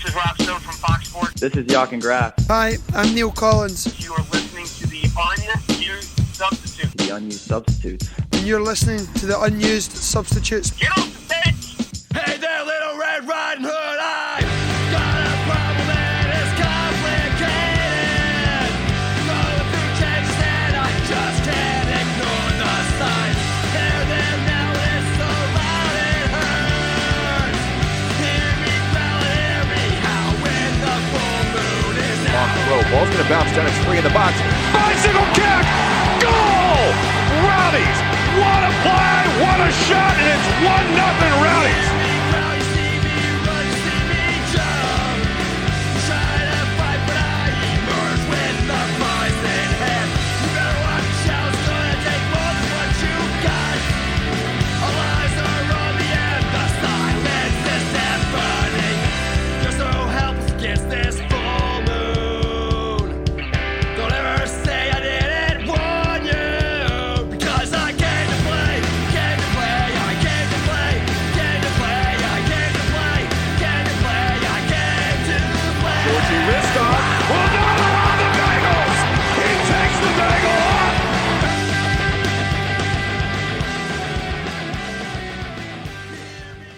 This is Rob Stone from Fox Sports. This is Jochen Graf. Hi, I'm Neil Collins. You are listening to the Unused Substitutes. The Unused Substitutes. And you're listening to the Unused Substitutes. Get off the pitch! Hey there, Little Red Riding Hood, I got a problem that is complicated. Going through changes and I just can't ignore the signs. Hear them now, it's so loud it hurts. Hear me growling, hear me howl when the full moon is out. Off the row, ball's gonna bounce down, it's free in the box. Bicycle kick! Goal! Rowdies! What a play! What a shot! And it's 1-0 Rowdies!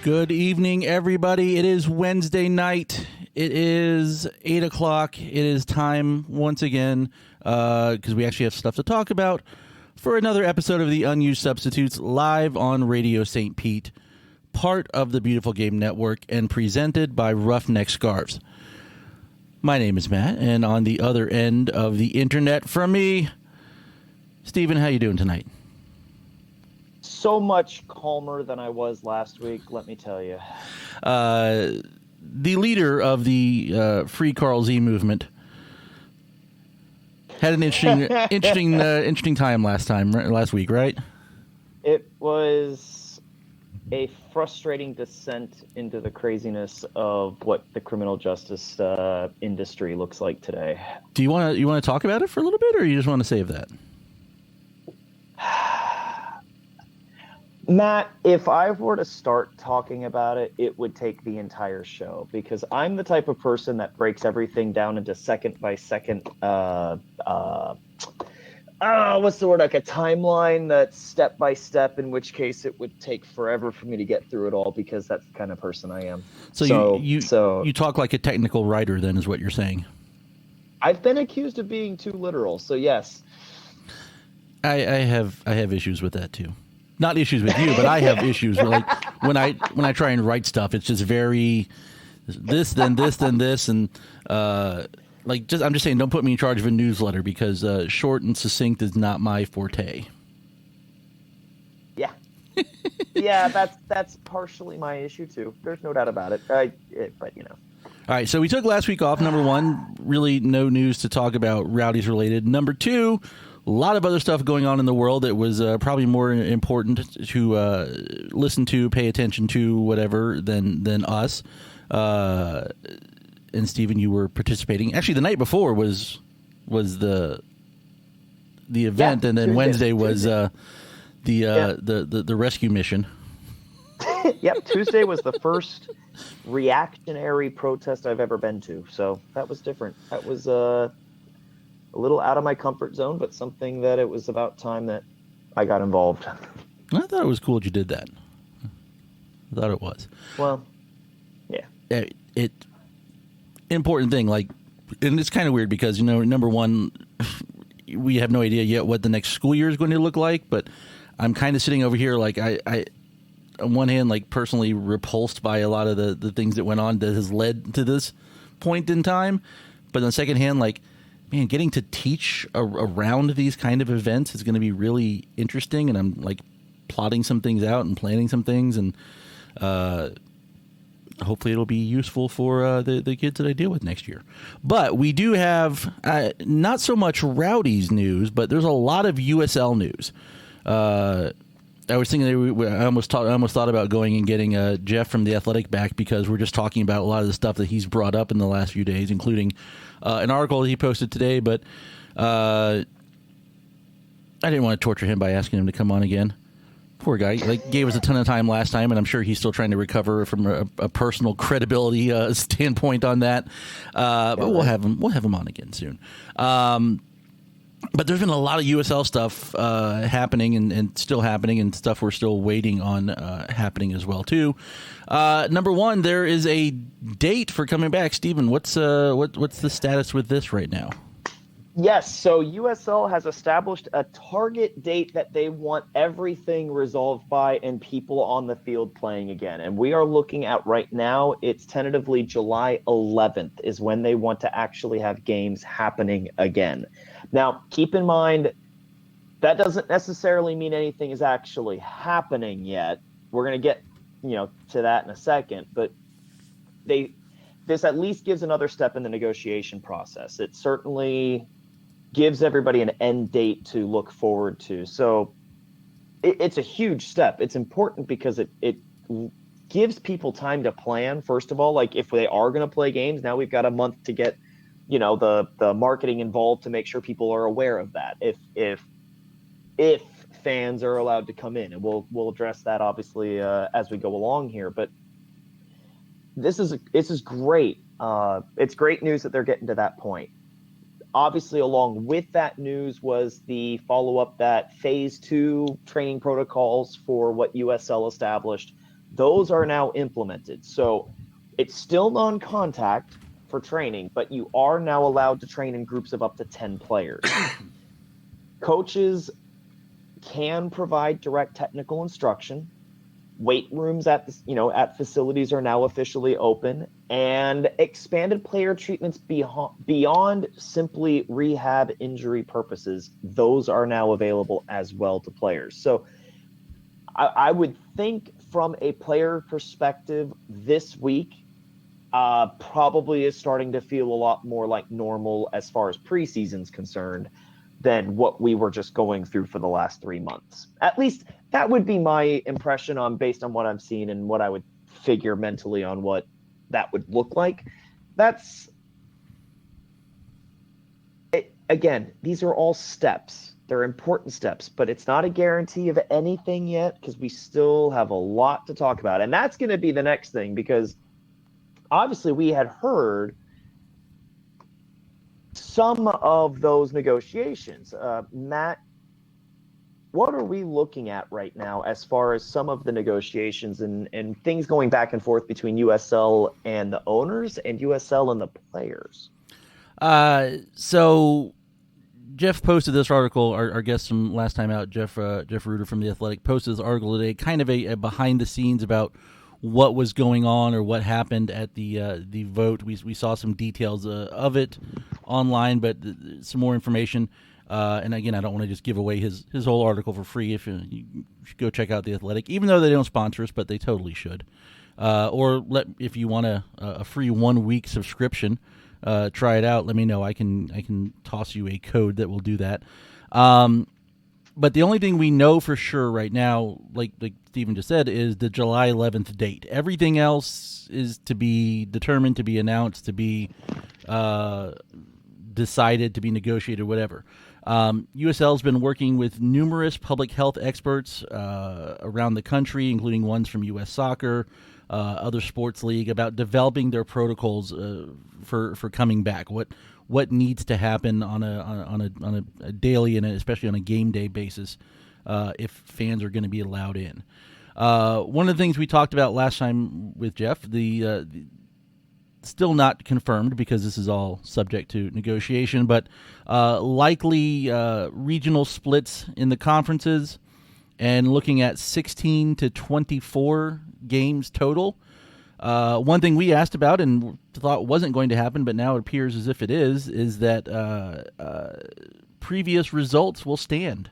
Good evening, everybody. It is Wednesday night. It is 8 o'clock. It is time once again, because we actually have stuff to talk about, for another episode of the Unused Substitutes live on Radio St. Pete, part of the Beautiful Game Network and presented by Roughneck Scarves. My name is Matt, and on the other end of the internet from me, Steven, how you doing tonight? So much calmer than I was last week, let me tell you. The leader of the Free Carl Z movement had an interesting time last week, right? It was a frustrating descent into the craziness of what the criminal justice industry looks like today. Do you want to talk about it for a little bit, or you just want to save that? Matt, if I were to start talking about it, it would take the entire show, because I'm the type of person that breaks everything down into second by second, what's the word, like a timeline that's step by step, in which case it would take forever for me to get through it all, because that's the kind of person I am. So you talk like a technical writer, then, is what you're saying. I've been accused of being too literal, so yes. I have issues with that too. Not issues with you, but I have issues with, like, when I try and write stuff, it's just very this, then this, then this, and I'm just saying, don't put me in charge of a newsletter, because short and succinct is not my forte. Yeah, yeah, that's partially my issue too. There's no doubt about it. But you know. All right, so we took last week off. Number one, really no news to talk about Rowdies related. Number two, a lot of other stuff going on in the world that was probably more important to listen to, pay attention to, whatever, than us. And Stephen, you were participating. Actually, the night before was the event, and then Wednesday was the rescue mission. Yep, Tuesday was the first reactionary protest I've ever been to, so that was different. That was a little out of my comfort zone, but something that it was about time that I got involved. I thought it was cool that you did that. I thought it was. Well, yeah. It important thing, like, and it's kind of weird because, number one, we have no idea yet what the next school year is going to look like, but I'm kind of sitting over here like I on one hand, like, personally repulsed by a lot of the things that went on that has led to this point in time, but on the second hand, like, man, getting to teach around these kind of events is going to be really interesting, and I'm, like, plotting some things out and planning some things, and hopefully it'll be useful for the kids that I deal with next year. But we do have not so much Rowdies news, but there's a lot of USL news. I was thinking I almost thought about going and getting Jeff from The Athletic back, because we're just talking about a lot of the stuff that he's brought up in the last few days, including an article that he posted today. But I didn't want to torture him by asking him to come on again. Poor guy. Like, gave us a ton of time last time, and I'm sure he's still trying to recover from a personal credibility standpoint on that. But we'll have him on again soon. But there's been a lot of USL stuff happening and still happening, and stuff we're still waiting on happening as well too. Number one, there is a date for coming back. Steven, what's the status with this right now? Yes, so USL has established a target date that they want everything resolved by and people on the field playing again. And we are looking at right now, it's tentatively July 11th is when they want to actually have games happening again. Now, keep in mind, that doesn't necessarily mean anything is actually happening yet. We're going to get, to that in a second, but this at least gives another step in the negotiation process. It certainly gives everybody an end date to look forward to. So it's a huge step. It's important because it gives people time to plan. First of all, like if they are going to play games, now we've got a month to get, the marketing involved to make sure people are aware of that. If fans are allowed to come in, and we'll address that obviously as we go along here. But this is great. It's great news that they're getting to that point. Obviously, along with that news was the follow-up that Phase 2 training protocols for what USL established. Those are now implemented. So it's still non-contact for training, but you are now allowed to train in groups of up to 10 players. Coaches can provide direct technical instruction. Weight rooms at facilities are now officially open, and expanded player treatments beyond simply rehab injury purposes, those are now available as well to players. So I would think from a player perspective, this week probably is starting to feel a lot more like normal as far as preseason's concerned than what we were just going through for the last 3 months. At least that would be my impression based on what I've seen and what I would figure mentally on what that would look like. That's it. Again, these are all steps. They're important steps, but it's not a guarantee of anything yet because we still have a lot to talk about. And that's going to be the next thing, because obviously we had heard some of those negotiations. Matt, what are we looking at right now as far as some of the negotiations and things going back and forth between USL and the owners and USL and the players? So Jeff posted this article, our guest from last time out, Jeff Reuter from The Athletic, posted this article today, kind of a behind the scenes about what was going on or what happened at the vote. We saw some details of it online, but some more information. And again, I don't want to just give away his whole article for free. If you should go check out The Athletic, even though they don't sponsor us, but they totally should. Or if you want a free 1 week subscription, try it out. Let me know. I can toss you a code that will do that. But the only thing we know for sure right now, like Steven just said, is the July 11th date. Everything else is to be determined, to be announced, to be decided, to be negotiated, whatever. USL has been working with numerous public health experts around the country, including ones from U.S. Soccer, other sports league, about developing their protocols for coming back. What needs to happen on a daily and especially on a game day basis if fans are going to be allowed in. One of the things we talked about last time with Jeff, the still not confirmed because this is all subject to negotiation, but likely regional splits in the conferences and looking at 16 to 24 games total. One thing we asked about and thought wasn't going to happen, but now it appears as if it is that previous results will stand.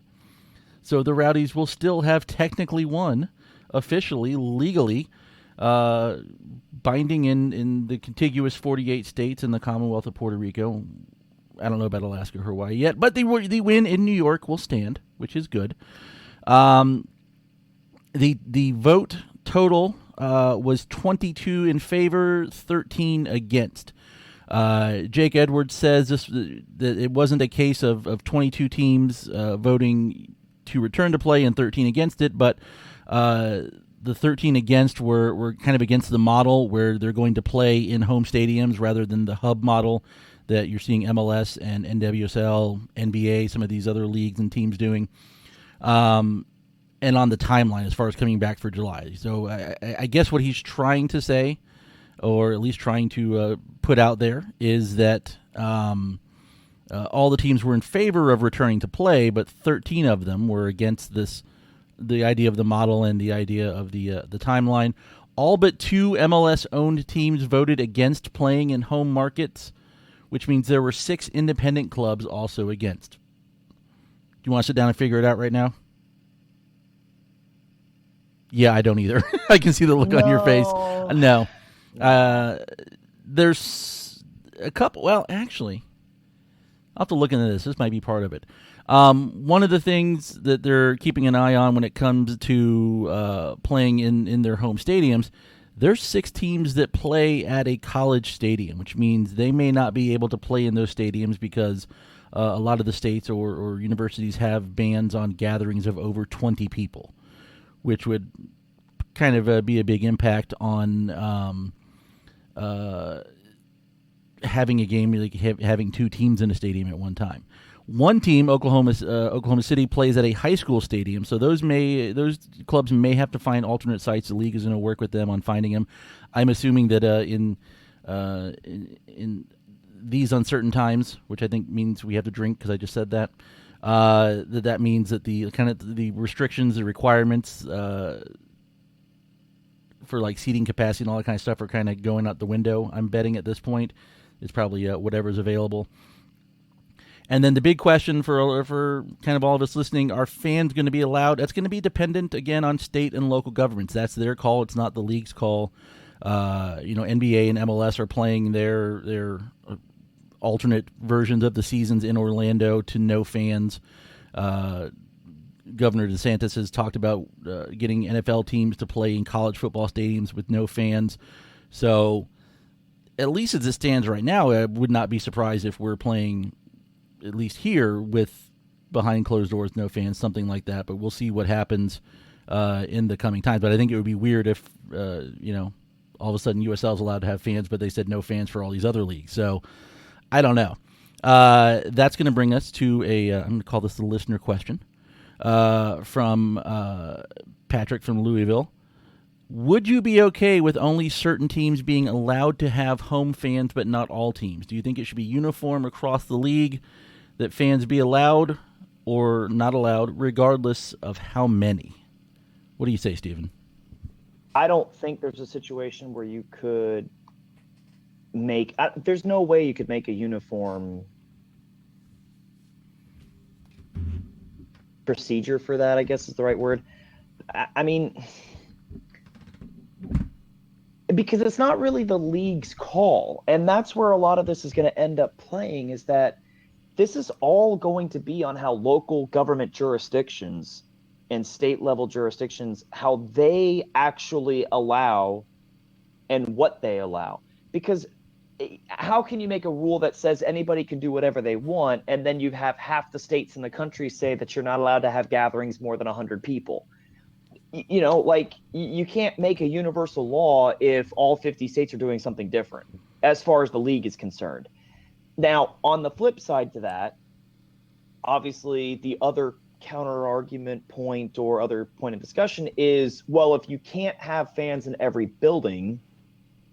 So the Rowdies will still have technically won, officially, legally, binding in the contiguous 48 states in the Commonwealth of Puerto Rico. I don't know about Alaska or Hawaii yet, but the win in New York will stand, which is good. The vote total was 22 in favor, 13 against. Jake Edwards says that it wasn't a case of 22 teams voting to return to play and 13 against it, but the 13 against were kind of against the model where they're going to play in home stadiums rather than the hub model that you're seeing MLS and NWSL, NBA, some of these other leagues and teams doing. And on the timeline as far as coming back for July. So I guess what he's trying to say, or at least trying to put out there, is that all the teams were in favor of returning to play, but 13 of them were against the idea of the model and the idea of the timeline. All but 2 MLS-owned teams voted against playing in home markets, which means there were 6 independent clubs also against. Do you want to sit down and figure it out right now? Yeah, I don't either. I can see the look on your face. No. There's a couple. Well, actually, I'll have to look into this. This might be part of it. One of the things that they're keeping an eye on when it comes to playing in their home stadiums, there's 6 teams that play at a college stadium, which means they may not be able to play in those stadiums because a lot of the states or universities have bans on gatherings of over 20 people, which would kind of be a big impact on having a game, like having 2 teams in a stadium at one time. One team, Oklahoma City, plays at a high school stadium, so those clubs may have to find alternate sites. The league is going to work with them on finding them. I'm assuming that in these uncertain times, which I think means we have to drink because I just said that, that means that the restrictions, the requirements for like seating capacity and all that kind of stuff are kind of going out the window. I'm betting at this point it's probably whatever's available. And then the big question for kind of all of us listening, are fans going to be allowed? That's going to be dependent, again, on state and local governments. That's their call. It's not the league's call. NBA and MLS are playing their alternate versions of the seasons in Orlando to no fans. Governor DeSantis has talked about getting NFL teams to play in college football stadiums with no fans. So at least as it stands right now, I would not be surprised if we're playing, at least here, with behind closed doors, no fans, something like that. But we'll see what happens in the coming times. But I think it would be weird if, all of a sudden USL is allowed to have fans, but they said no fans for all these other leagues. So I don't know. That's going to bring us to I'm going to call this the listener question from Patrick from Louisville. Would you be okay with only certain teams being allowed to have home fans, but not all teams? Do you think it should be uniform across the league, that fans be allowed or not allowed, regardless of how many? What do you say, Stephen? I don't think there's a situation where you could make there's no way you could make a uniform procedure for that, I guess is the right word. I mean, because it's not really the league's call, and that's where a lot of this is going to end up playing, is that this is all going to be on how local government jurisdictions and state level jurisdictions, how they actually allow and what they allow. Because how can you make a rule that says anybody can do whatever they want, and then you have half the states in the country say that you're not allowed to have gatherings more than 100 people? You can't make a universal law if all 50 states are doing something different as far as the league is concerned. Now, on the flip side to that, obviously the other counter argument point or other point of discussion is, well, if you can't have fans in every building,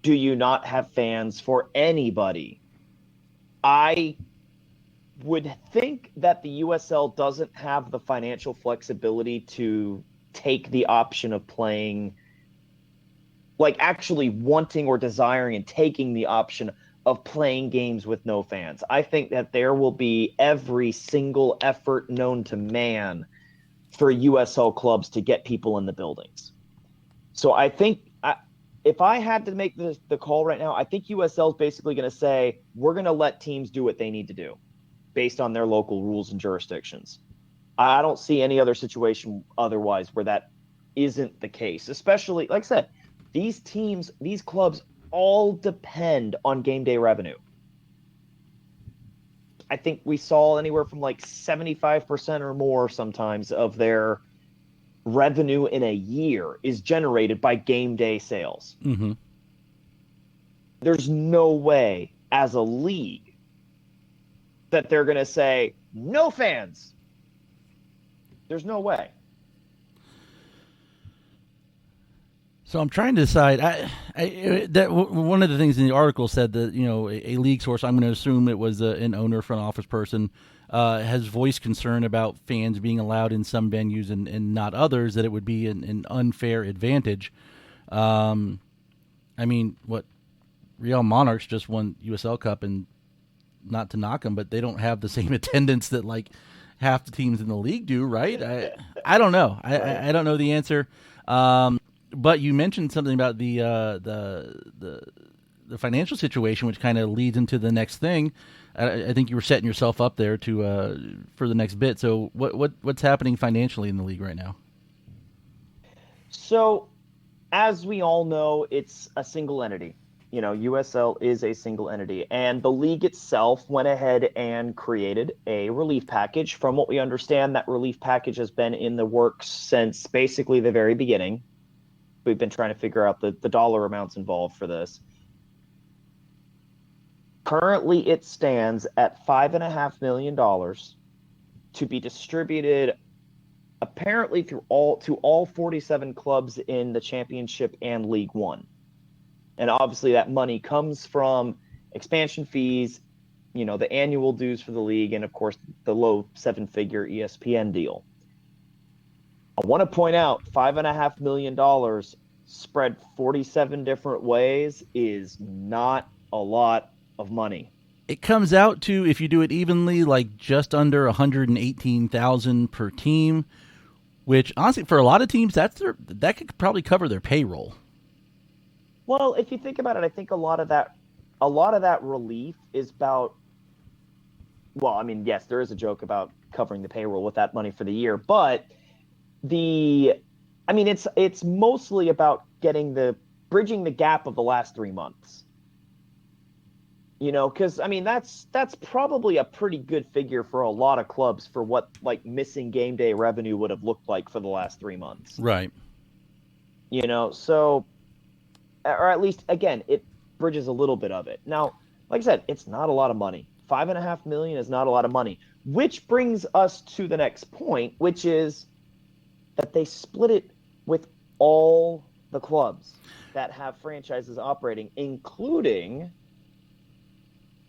do you not have fans for anybody? I would think that the USL doesn't have the financial flexibility to take the option of playing, like actually wanting or desiring and taking the option of playing games with no fans. I think that there will be every single effort known to man for USL clubs to get people in the buildings. So I think if I had to make the call right now, I think USL is basically going to say, we're going to let teams do what they need to do based on their local rules and jurisdictions. I don't see any other situation otherwise where that isn't the case, especially, like I said, these teams, these clubs all depend on game day revenue. I think we saw anywhere from like 75% or more sometimes of their revenue in a year is generated by game day sales. Mm-hmm. There's no way as a league that they're going to say, no fans. There's no way. So I'm trying to decide. One of the things in the article said that a league source, I'm going to assume it was an owner, front office person, has voiced concern about fans being allowed in some venues and not others. That it would be an unfair advantage. I mean, what Real Monarchs just won USL Cup, and not to knock them, but they don't have the same attendance that like half the teams in the league do, right? I don't know. I don't know the answer. But you mentioned something about the financial situation, which kind of leads into the next thing. I think you were setting yourself up there to for the next bit. So what's happening financially in the league right now? So, as we all know, it's a single entity. USL is a single entity, and the league itself went ahead and created a relief package. From what we understand, that relief package has been in the works since basically the very beginning. We've been trying to figure out the dollar amounts involved for this. Currently, it stands at $5.5 million to be distributed apparently to all 47 clubs in the Championship and League One. And obviously that money comes from expansion fees, the annual dues for the league, and of course the low seven-figure ESPN deal. I want to point out $5.5 million spread 47 different ways is not a lot of money. It comes out to, if you do it evenly, like just under 118,000 per team, which honestly for a lot of teams that could probably cover their payroll. Well, if you think about it, I think a lot of that relief is about. Well, I mean, yes, there is a joke about covering the payroll with that money for the year, but it's mostly about bridging the gap of the last 3 months. Because that's probably a pretty good figure for a lot of clubs for what like missing game day revenue would have looked like for the last 3 months. Right. So, or at least again, it bridges a little bit of it. Now, like I said, it's not a lot of money. $5.5 million is not a lot of money, which brings us to the next point, which is that they split it with all the clubs that have franchises operating, including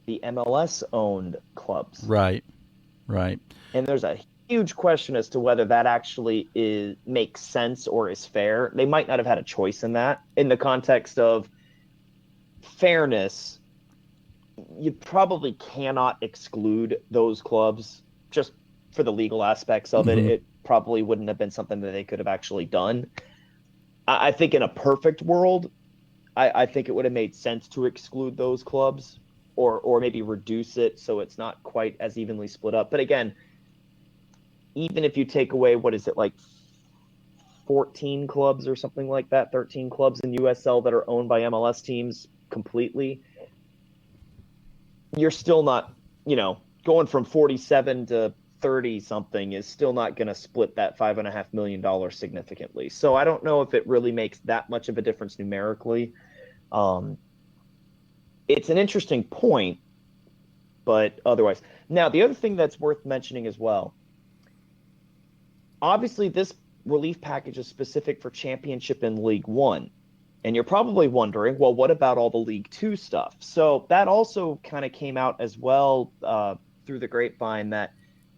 the MLS-owned clubs. Right. And there's a huge question as to whether that actually makes sense or is fair. They might not have had a choice in that. In the context of fairness, you probably cannot exclude those clubs just for the legal aspects of it. It probably wouldn't have been something that they could have actually done. I think in a perfect world, I think it would have made sense to exclude those clubs or maybe reduce it so it's not quite as evenly split up. But again, even if you take away, what is it, like 14 clubs or something like that, 13 clubs in USL that are owned by MLS teams completely, you're still not, going from 47 to 30 something is still not going to split that $5.5 million significantly. So I don't know if it really makes that much of a difference numerically. It's an interesting point, but otherwise. Now, the other thing that's worth mentioning as well, obviously this relief package is specific for Championship and League One. And you're probably wondering, well, what about all the League Two stuff? So that also kind of came out as well through the grapevine that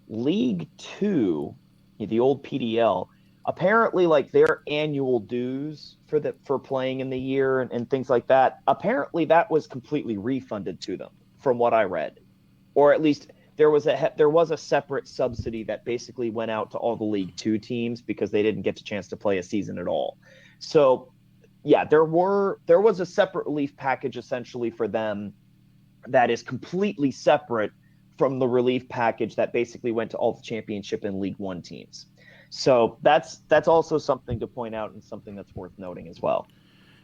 League Two, the old PDL, apparently like their annual dues for playing in the year and things like that, apparently that was completely refunded to them from what I read. Or at least there was a separate subsidy that basically went out to all the League Two teams because they didn't get a chance to play a season at all. So yeah, there was a separate relief package essentially for them that is completely separate from the relief package that basically went to all the Championship and League One teams. So that's also something to point out and something that's worth noting as well.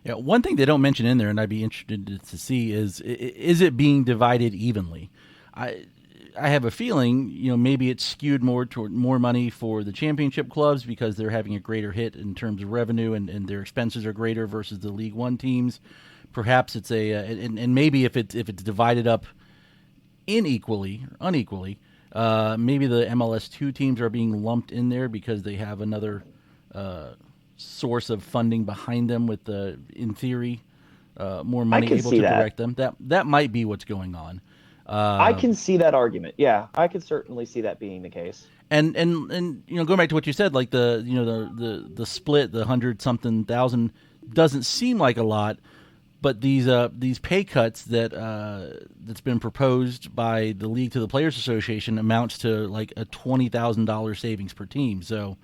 Yeah, one thing they don't mention in there, and I'd be interested to see is it being divided evenly? I have a feeling, maybe it's skewed more toward more money for the championship clubs because they're having a greater hit in terms of revenue and their expenses are greater versus the League One teams. Perhaps it's and maybe if it's divided up unequally, maybe the MLS2 teams are being lumped in there because they have another source of funding behind them with in theory, more money able to direct them. That might be what's going on. I can see that argument. Yeah, I could certainly see that being the case. And going back to what you said, like the split, the 100-something thousand doesn't seem like a lot, but these pay cuts that's been proposed by the league to the Players Association amounts to like a $20,000 savings per team. So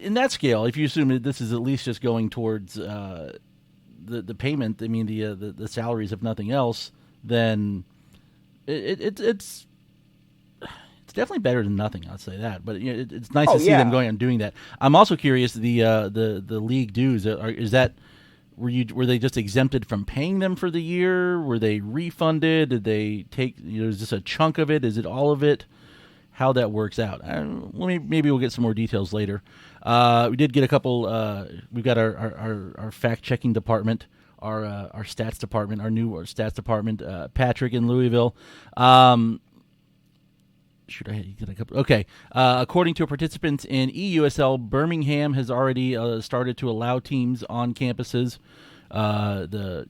in that scale, if you assume that this is at least just going towards the payment, the salaries if nothing else, then it's definitely better than nothing. I'd say that, but it's nice to see them going and doing that. I'm also curious the league dues. Were they just exempted from paying them for the year? Were they refunded? Did they take? Is this a chunk of it? Is it all of it? How that works out? Maybe we'll get some more details later. We did get a couple. We've got our fact checking department. Our stats department, our new stats department, Patrick in Louisville. Should I get a couple? Okay. According to participants in EUSL, Birmingham has already started to allow teams on campuses. The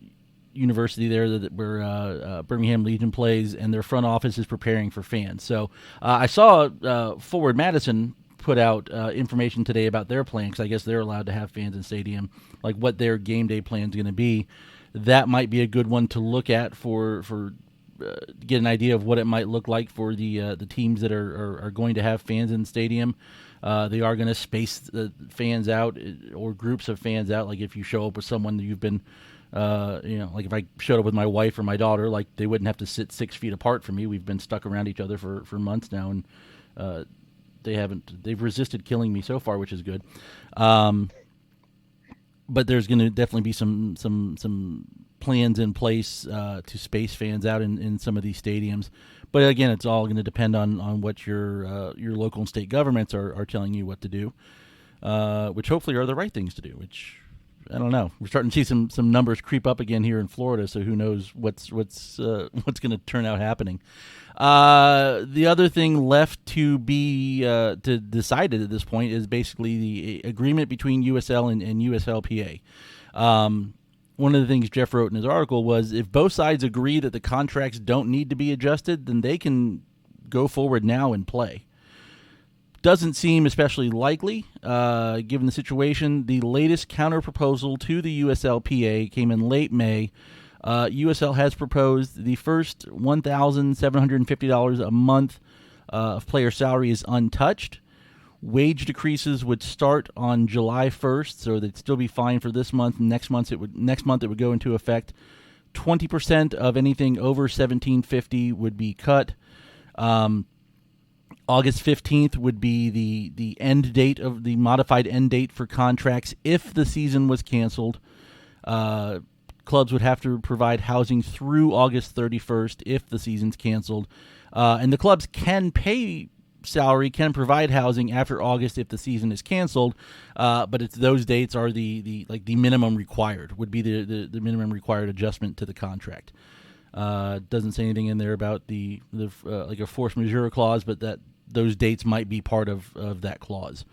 university there where Birmingham Legion plays, and their front office is preparing for fans. So I saw Forward Madison put out information today about their plan, because I guess they're allowed to have fans in stadium, like what their game day plan is going to be. That might be a good one to look at for get an idea of what it might look like for the teams that are going to have fans in the stadium. They are going to space the fans out, or groups of fans out. Like if you show up with someone that you've been, like if I showed up with my wife or my daughter, like they wouldn't have to sit 6 feet apart from me. We've been stuck around each other for months now, and they've resisted killing me so far, which is good. But there's going to definitely be some plans in place to space fans out in some of these stadiums. But again, it's all going to depend on what your local and state governments are telling you what to do, which hopefully are the right things to do, which I don't know. We're starting to see some numbers creep up again here in Florida, so who knows what's going to turn out happening. The other thing left to be decided at this point is basically the agreement between USL and USLPA. One of the things Jeff wrote in his article was, if both sides agree that the contracts don't need to be adjusted, then they can go forward now and play. Doesn't seem especially likely, given the situation. The latest counter-proposal to the USLPA came in late May. USL has proposed the first $1,750 a month of player salary is untouched. Wage decreases would start on July 1st, so they'd still be fine for this month. Next month it would go into effect. 20% of anything over $1,750 would be cut. August 15th would be the end date of the modified end date for contracts if the season was canceled. Clubs would have to provide housing through August 31st if the season's canceled. And the clubs can pay salary, can provide housing after August if the season is canceled, but it's those dates are the minimum required, would be the minimum required adjustment to the contract. Doesn't say anything in there about the like a force majeure clause, but that those dates might be part of that clause.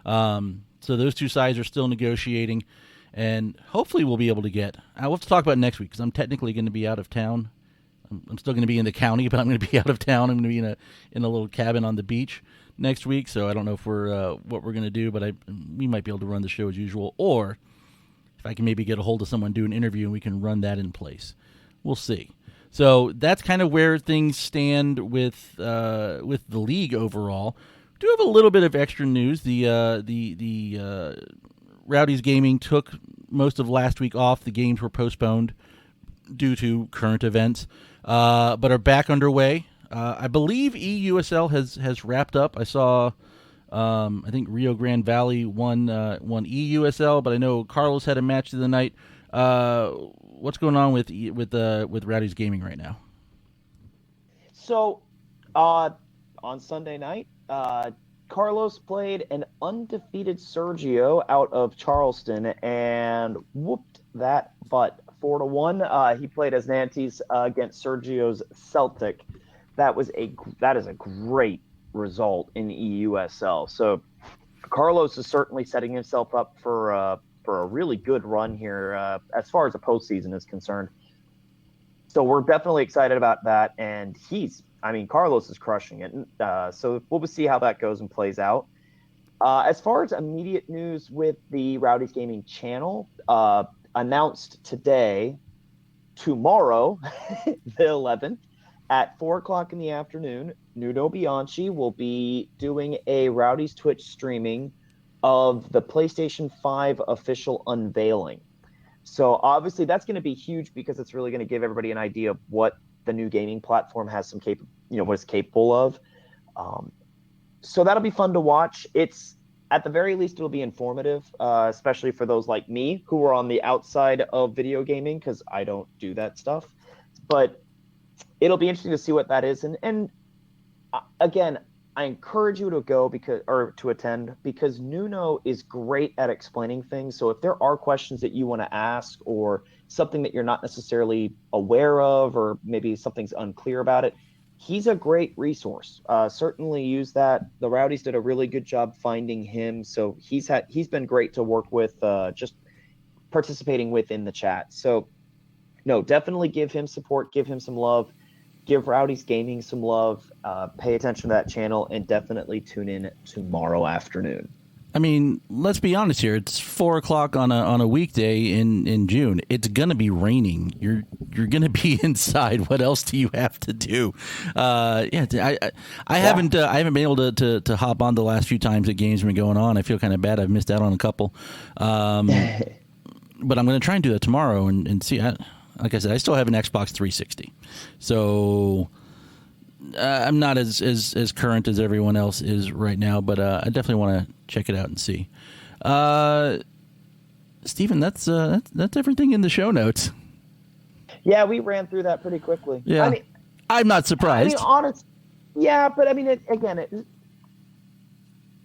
So those two sides are still negotiating, and hopefully we'll be able to get. We'll have to talk about it next week, because I'm technically going to be out of town. I'm still going to be in the county, but I'm going to be out of town. I'm going to be in a little cabin on the beach next week, so I don't know if what we're going to do, but we might be able to run the show as usual, or if I can maybe get a hold of someone, do an interview, and we can run that in place. We'll see. So that's kind of where things stand with the league overall. We do have a little bit of extra news. The Rowdies Gaming took most of last week off. The games were postponed due to current events, but are back underway. I believe EUSL has wrapped up. I saw, I think Rio Grande Valley won EUSL, but I know Carlos had a match of the night. What's going on with Rowdies Gaming right now? So, on Sunday night, Carlos played an undefeated Sergio out of Charleston and whooped that butt 4-1. He played as Nantes against Sergio's Celtic. That is a great result in EUSL. So Carlos is certainly setting himself up for a really good run here as far as the postseason is concerned. So we're definitely excited about that, and Carlos is crushing it. So we'll see how that goes and plays out. As far as immediate news with the Rowdies Gaming channel, announced tomorrow, the 11th, at 4 o'clock in the afternoon, Nuno Bianchi will be doing a Rowdies Twitch streaming of the PlayStation 5 official unveiling. So obviously that's going to be huge because it's really going to give everybody an idea of what the new gaming platform has what it's capable of. So that'll be fun to watch. It's at the very least it'll be informative, especially for those like me who are on the outside of video gaming because I don't do that stuff. But it'll be interesting to see what that is. And again, I encourage you to go to attend because Nuno is great at explaining things. So if there are questions that you want to ask or something that you're not necessarily aware of, or maybe something's unclear about it, he's a great resource. Certainly use that. The Rowdies did a really good job finding him. So he's been great to work with, just participating with in the chat. So no, definitely give him support, give him some love. Give Rowdies Gaming some love, pay attention to that channel, and definitely tune in tomorrow afternoon. I mean, let's be honest here. It's 4 o'clock on a weekday in June. It's gonna be raining. You're gonna be inside. What else do you have to do? I haven't been able to hop on the last few times that games have been going on. I feel kind of bad. I've missed out on a couple, but I'm gonna try and do that tomorrow and see. Like I said, I still have an Xbox 360, so I'm not as current as everyone else is right now. But I definitely want to check it out and see. Stephen, that's everything in the show notes. Yeah, we ran through that pretty quickly. Yeah, I'm not surprised.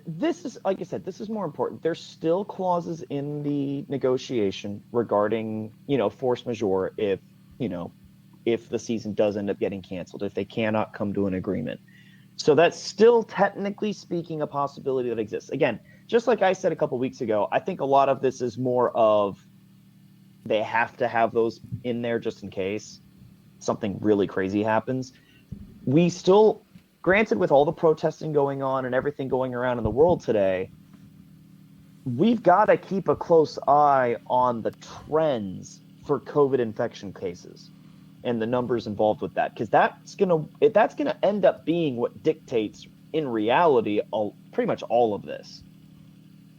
This is, like I said, this is more important. There's still clauses in the negotiation regarding, force majeure if the season does end up getting canceled, if they cannot come to an agreement. So that's still technically speaking a possibility that exists. Again, just like I said a couple weeks ago, I think a lot of this is more of they have to have those in there just in case something really crazy happens. We still... Granted, with all the protesting going on and everything going around in the world today, we've got to keep a close eye on the trends for COVID infection cases and the numbers involved with that, because that's gonna end up being what dictates in reality pretty much all of this.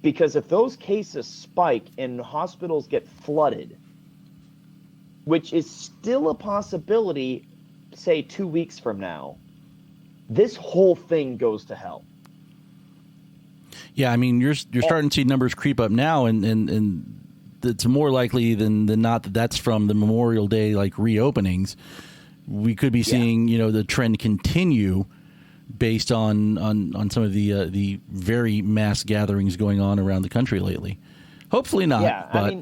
Because if those cases spike and hospitals get flooded, which is still a possibility, say 2 weeks from now, this whole thing goes to hell. Yeah, I mean, you're starting to see numbers creep up now, and it's more likely than not that that's from the Memorial Day reopenings. We could be seeing the trend continue based on some of the very mass gatherings going on around the country lately. Hopefully not. Yeah, but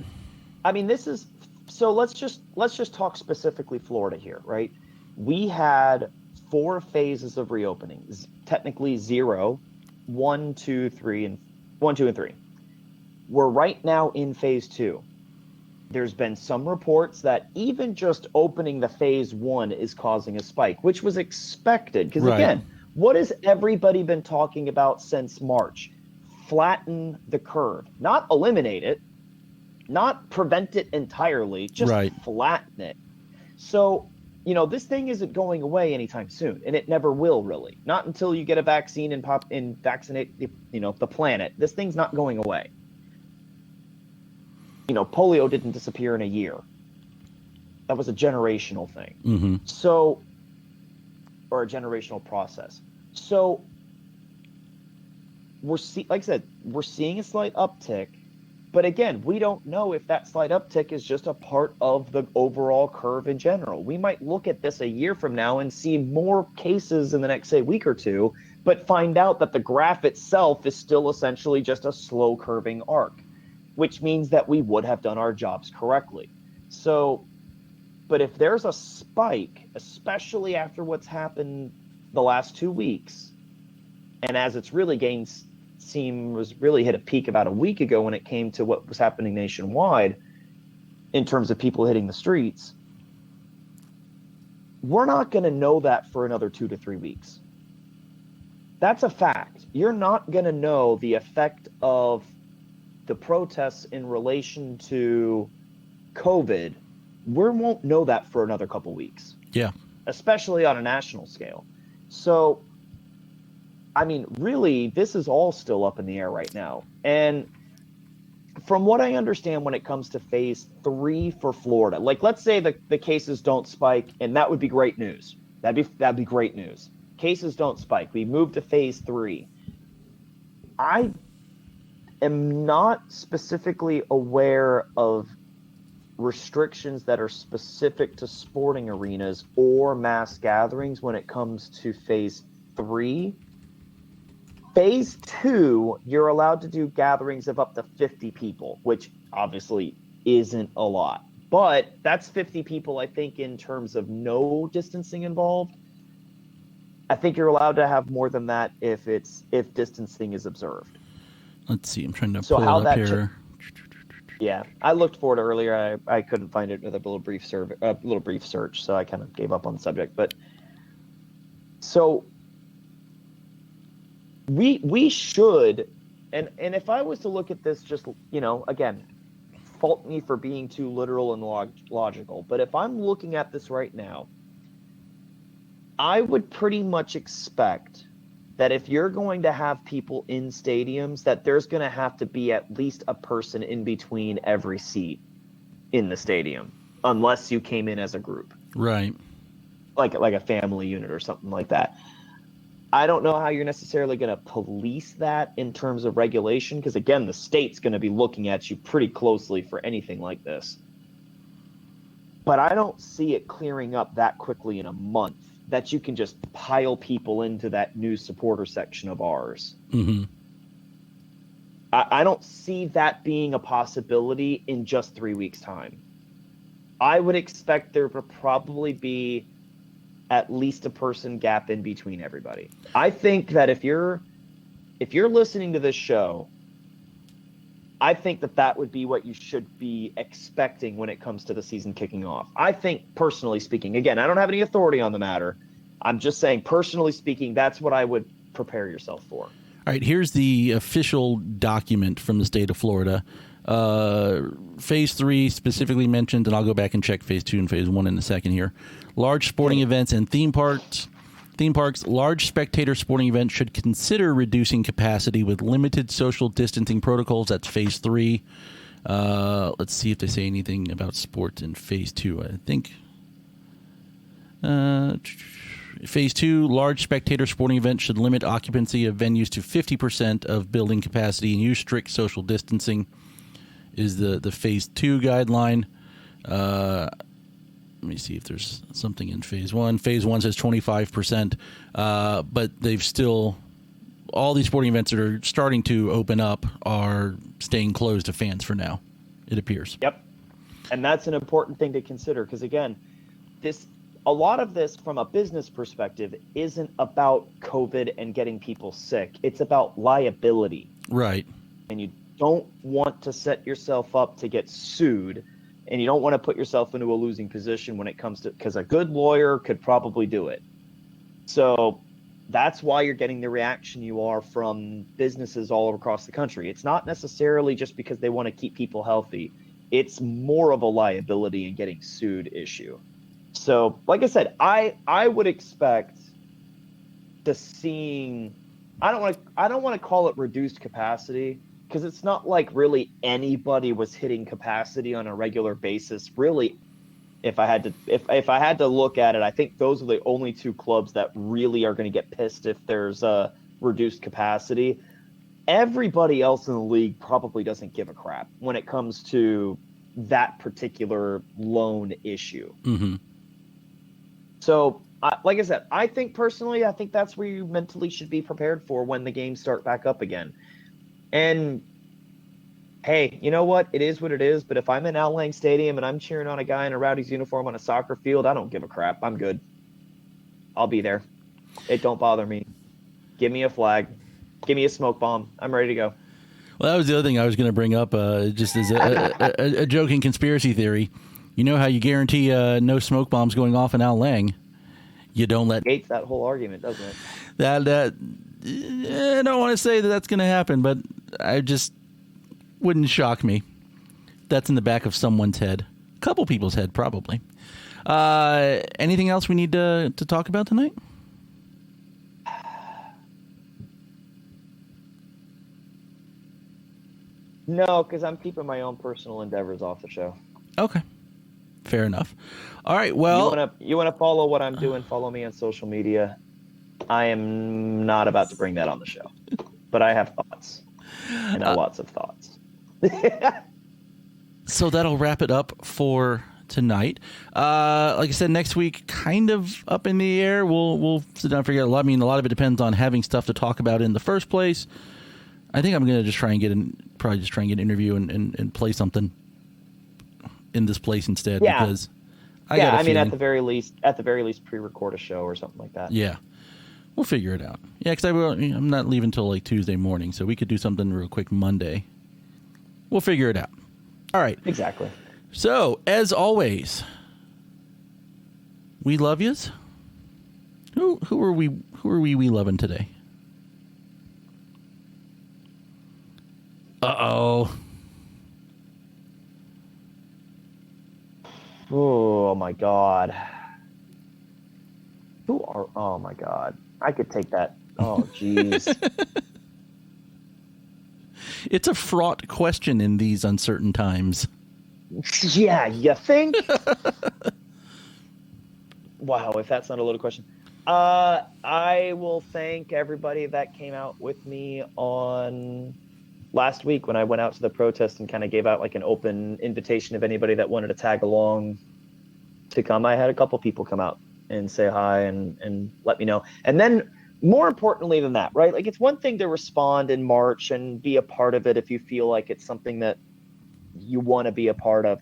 I mean this is so. Let's just talk specifically Florida here, right? We had 4 phases of reopening. Technically 0, 1, 2, 3, and 1, 2, and 3. We're right now in phase 2. There's been some reports that even just opening the phase 1 is causing a spike, which was expected. Because again, what has everybody been talking about since March? Flatten the curve, not eliminate it, not prevent it entirely, just flatten it. So, this thing isn't going away anytime soon, and it never will, really. Not until you get a vaccine and vaccinate the planet. This thing's not going away. Polio didn't disappear in a year. That was a generational thing. Mm-hmm. So, or a generational process. So, like I said, we're seeing a slight uptick. But again, we don't know if that slight uptick is just a part of the overall curve in general. We might look at this a year from now and see more cases in the next, say, week or two, but find out that the graph itself is still essentially just a slow curving arc, which means that we would have done our jobs correctly. So, but if there's a spike, especially after what's happened the last 2 weeks, and as it's really gained was really hit a peak about a week ago when it came to what was happening nationwide in terms of people hitting the streets, we're not going to know that for another 2 to 3 weeks. That's a fact. You're not going to know the effect of the protests in relation to COVID. We won't know that for another couple weeks. Yeah. Especially on a national scale. So, I mean, really, this is all still up in the air right now. And from what I understand when it comes to phase 3 for Florida, like let's say the cases don't spike, and that would be great news. That'd be great news. Cases don't spike. We move to phase 3. I am not specifically aware of restrictions that are specific to sporting arenas or mass gatherings when it comes to phase 3. Phase 2, you're allowed to do gatherings of up to 50 people, which obviously isn't a lot. But that's 50 people, I think, in terms of no distancing involved. I think you're allowed to have more than that if distancing is observed. Let's see. I'm trying to So pull how it up that here. Yeah, I looked for it earlier. I couldn't find it with a little brief search, so I kind of gave up on the subject. But so we should, and if I was to look at this, just again, fault me for being too literal and logical. But if I'm looking at this right now, I would pretty much expect that if you're going to have people in stadiums, that there's going to have to be at least a person in between every seat in the stadium, unless you came in as a group. Right. Like a family unit or something like that. I don't know how you're necessarily going to police that in terms of regulation, because, again, the state's going to be looking at you pretty closely for anything like this. But I don't see it clearing up that quickly in a month, that you can just pile people into that new supporter section of ours. Mm-hmm. I don't see that being a possibility in just 3 weeks' time. I would expect there would probably be at least a person gap in between everybody. I think that if you're listening to this show, I think that would be what you should be expecting when it comes to the season kicking off. I think, personally speaking, again, I don't have any authority on the matter. I'm just saying, personally speaking, that's what I would prepare yourself for. All right, here's the official document from the state of Florida. Phase 3 specifically mentioned, and I'll go back and check Phase 2 and Phase 1 in a second here. Large sporting events and theme parks, large spectator sporting events should consider reducing capacity with limited social distancing protocols. That's Phase 3. Let's see if they say anything about sports in Phase 2. I think Phase 2, large spectator sporting events should limit occupancy of venues to 50% of building capacity and use strict social distancing is the Phase 2 guideline. Let me see if there's something in Phase 1. Phase 1 says 25%, but they've still, all these sporting events that are starting to open up are staying closed to fans for now, it appears. Yep. And that's an important thing to consider because, again, a lot of this from a business perspective isn't about COVID and getting people sick. It's about liability. Right. And you don't want to set yourself up to get sued, and you don't want to put yourself into a losing position when it comes to, because a good lawyer could probably do it. So that's why you're getting the reaction you are from businesses all across the country. It's not necessarily just because they want to keep people healthy. It's more of a liability and getting sued issue. So, like I said, I would expect to seeing, I don't want to call it reduced capacity, because it's not like really anybody was hitting capacity on a regular basis. Really, if I had to look at it, I think those are the only two clubs that really are going to get pissed if there's a reduced capacity. everybody else in the league probably doesn't give a crap when it comes to that particular loan issue. Mm-hmm. So, like I said, I think that's where you mentally should be prepared for when the games start back up again. And hey, you know what? It is what it is. But if I'm in Al Lang Stadium and I'm cheering on a guy in a Rowdy's uniform on a soccer field, I don't give a crap. I'm good. I'll be there. It don't bother me. Give me a flag. Give me a smoke bomb. I'm ready to go. Well, that was the other thing I was going to bring up, just as a joking conspiracy theory. You know how you guarantee no smoke bombs going off in Al Lang? You don't let... Gates that whole argument, doesn't it? I don't want to say that that's going to happen, but I just... wouldn't shock me. That's in the back of someone's head. A couple people's head, probably. Anything else we need to talk about tonight? No, because I'm keeping my own personal endeavors off the show. Okay. Fair enough. All right, well... You wanna follow what I'm doing, follow me on social media. I am not about to bring that on the show. But I have thoughts. I know lots of thoughts. So that'll wrap it up for tonight. Like I said, next week, kind of up in the air. We'll sit down and figure out a lot. I mean, a lot of it depends on having stuff to talk about in the first place. I think I'm going to just try and get an interview and play something in this place instead. Yeah. Because I mean, at the very least, pre-record a show or something like that. Yeah. We'll figure it out. Yeah, because I'm not leaving until like Tuesday morning, so we could do something real quick Monday. We'll figure it out. All right. Exactly. So, as always, we love yous. Who are we loving today? Uh-oh. Oh my God. Oh my God. I could take that. Oh, jeez. It's a fraught question in these uncertain times. Yeah, you think? Wow, if that's not a loaded question. I will thank everybody that came out with me on last week when I went out to the protest and kind of gave out like an open invitation of anybody that wanted to tag along to come. I had a couple people come out and say hi and let me know. And then more importantly than that, right? Like, it's one thing to respond in March and be a part of it if you feel like it's something that you want to be a part of.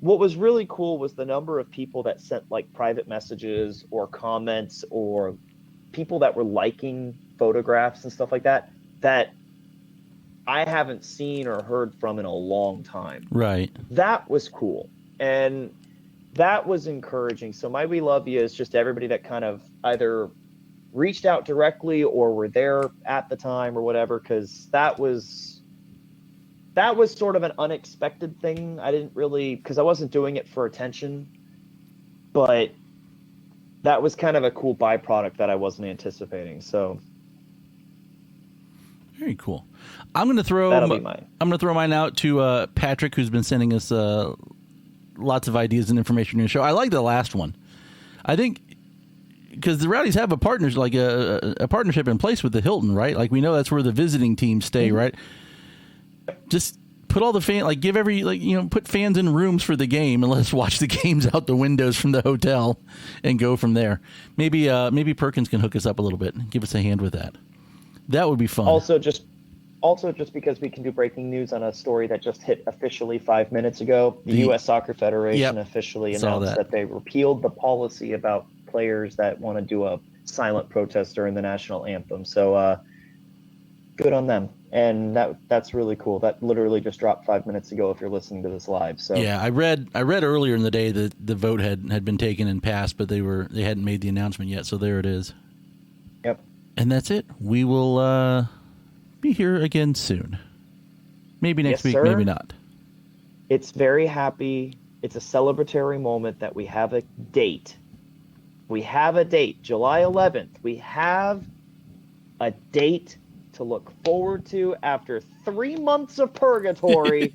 What was really cool was the number of people that sent like private messages or comments or people that were liking photographs and stuff like that I haven't seen or heard from in a long time. Right. That was cool. And that was encouraging. So my We Love You is just everybody that kind of either reached out directly or were there at the time or whatever, because that was sort of an unexpected thing. I didn't really, because I wasn't doing it for attention, but that was kind of a cool byproduct that I wasn't anticipating. So very cool. I'm going to throw mine out to Patrick, who's been sending us lots of ideas and information in the show. I like the last one. I think because the Rowdies have a partnership, like a partnership in place with the Hilton, right? Like, we know that's where the visiting teams stay, mm-hmm. right? Just put all the put fans in rooms for the game and let's watch the games out the windows from the hotel and go from there. Maybe Perkins can hook us up a little bit and give us a hand with that. That would be fun. Also, just because we can do breaking news on a story that just hit officially 5 minutes ago, the U.S. Soccer Federation officially announced that they repealed the policy about players that want to do a silent protest during the national anthem. So good on them. And that's really cool. That literally just dropped 5 minutes ago if you're listening to this live. So yeah, I read earlier in the day that the vote had been taken and passed, but they hadn't made the announcement yet. So there it is. Yep. And that's it. We will be here again soon. Maybe next week, sir. Maybe not. It's very happy. It's a celebratory moment that we have a date. We have a date, July 11th. We have a date to look forward to after 3 months of purgatory.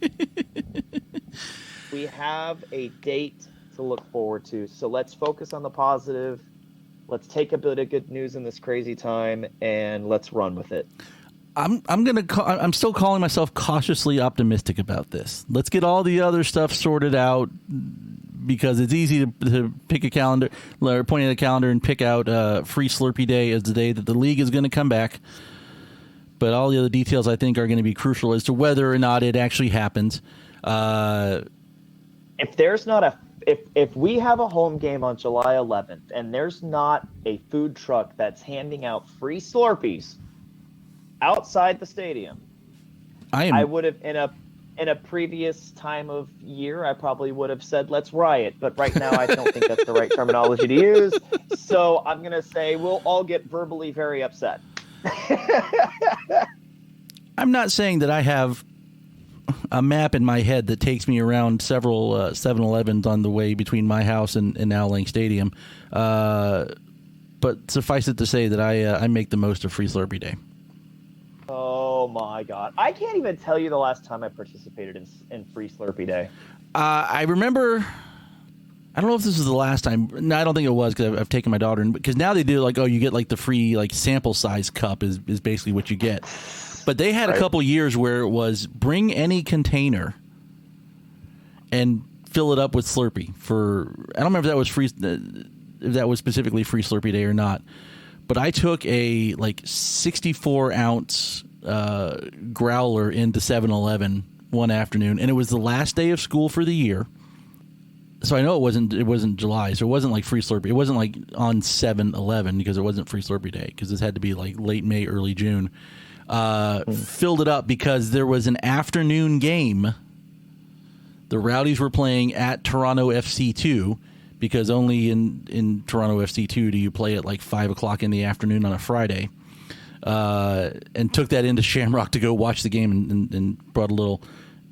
We have a date to look forward to. So let's focus on the positive. Let's take a bit of good news in this crazy time, and let's run with it. I'm still calling myself cautiously optimistic about this. Let's get all the other stuff sorted out, because it's easy to pick a calendar, or point at a calendar and pick out Free Slurpee Day as the day that the league is going to come back. But all the other details, I think, are going to be crucial as to whether or not it actually happens. If there's not if we have a home game on July 11th and there's not a food truck that's handing out free Slurpees outside the stadium, I would have in a previous time of year, I probably would have said let's riot. But right now, I don't think that's the right terminology to use. So I'm going to say we'll all get verbally very upset. I'm not saying that I have a map in my head that takes me around several 7-Elevens on the way between my house and Al Lang Stadium. But suffice it to say that I make the most of Free Slurpee Day. Oh my God. I can't even tell you the last time I participated in Free Slurpee Day. I remember, I don't know if this was the last time. No, I don't think it was, because I've taken my daughter in. Because now they do you get the free sample size cup is basically what you get. But they had a couple years where it was bring any container and fill it up with Slurpee I don't remember if that was free, if that was specifically Free Slurpee Day or not. But I took a 64-ounce growler into 7-Eleven one afternoon, and it was the last day of school for the year. So I know it wasn't July, so it wasn't Free Slurpee. It wasn't on 7-Eleven, because it wasn't Free Slurpee Day, because this had to be late May, early June. Filled it up because there was an afternoon game. The Rowdies were playing at Toronto FC 2, because only in Toronto FC 2 do you play at 5 o'clock in the afternoon on a Friday. And took that into Shamrock to go watch the game, and brought a little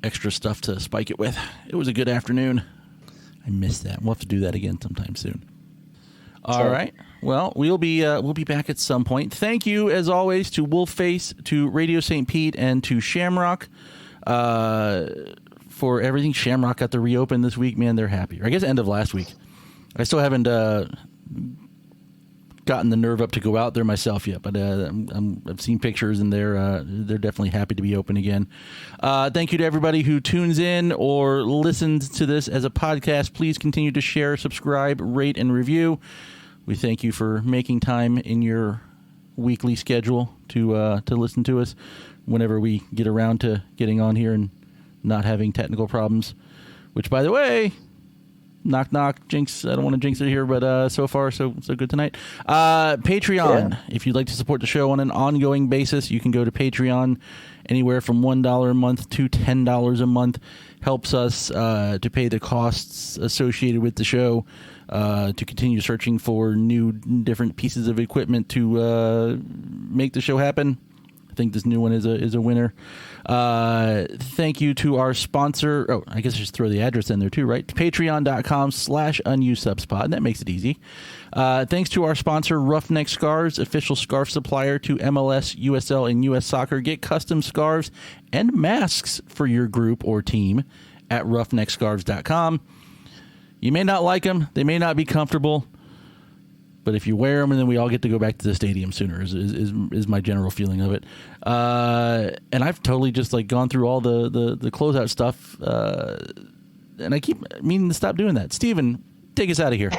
extra stuff to spike it with. It was a good afternoon. I missed that. We'll have to do that again sometime soon. All right. Well, we'll be back at some point. Thank you, as always, to Wolfface, to Radio St. Pete, and to Shamrock for everything. Shamrock got to reopen this week. Man, they're happy. Or I guess end of last week. I still haven't gotten the nerve up to go out there myself yet, but I've seen pictures, and they're definitely happy to be open again. Thank you to everybody who tunes in or listens to this as a podcast. Please continue to share, subscribe, rate, and review. We thank you for making time in your weekly schedule to listen to us whenever we get around to getting on here and not having technical problems, which, by the way, knock knock, jinx, I don't want to jinx it here, but so far so good tonight. Patreon, If you'd like to support the show on an ongoing basis, you can go to Patreon. Anywhere from $1 a month to $10 a month helps us to pay the costs associated with the show, to continue searching for new different pieces of equipment to make the show happen. I think this new one is a winner. Thank you to our sponsor. Oh, I guess I should throw the address in there too, right? Patreon.com/unusedSubspod. That makes it easy. Thanks to our sponsor, Roughneck Scarves, official scarf supplier to MLS, USL, and US Soccer. Get custom scarves and masks for your group or team at roughneckscarves.com. You may not like them. They may not be comfortable. But if you wear them, and then we all get to go back to the stadium sooner, is my general feeling of it. And I've totally just gone through all the closeout stuff, and I keep meaning to stop doing that. Steven, take us out of here.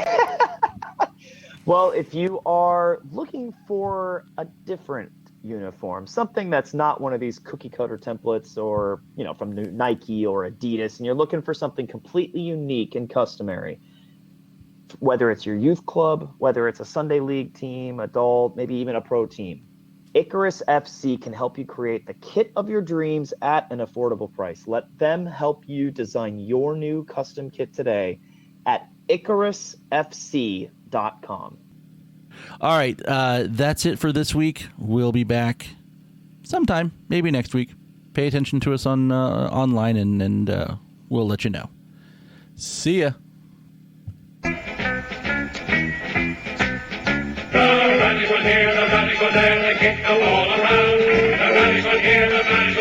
Well, if you are looking for a different uniform, something that's not one of these cookie cutter templates, or from Nike or Adidas, and you're looking for something completely unique and customary. Whether it's your youth club, whether it's a Sunday league team, adult, maybe even a pro team, Icarus FC can help you create the kit of your dreams at an affordable price. Let them help you design your new custom kit today at IcarusFC.com. All right, that's it for this week. We'll be back sometime, maybe next week. Pay attention to us on online, and we'll let you know. See ya. The Rowdies were here, the Rowdies were there, they kicked the wall around. The Rowdies were here, the Rowdies were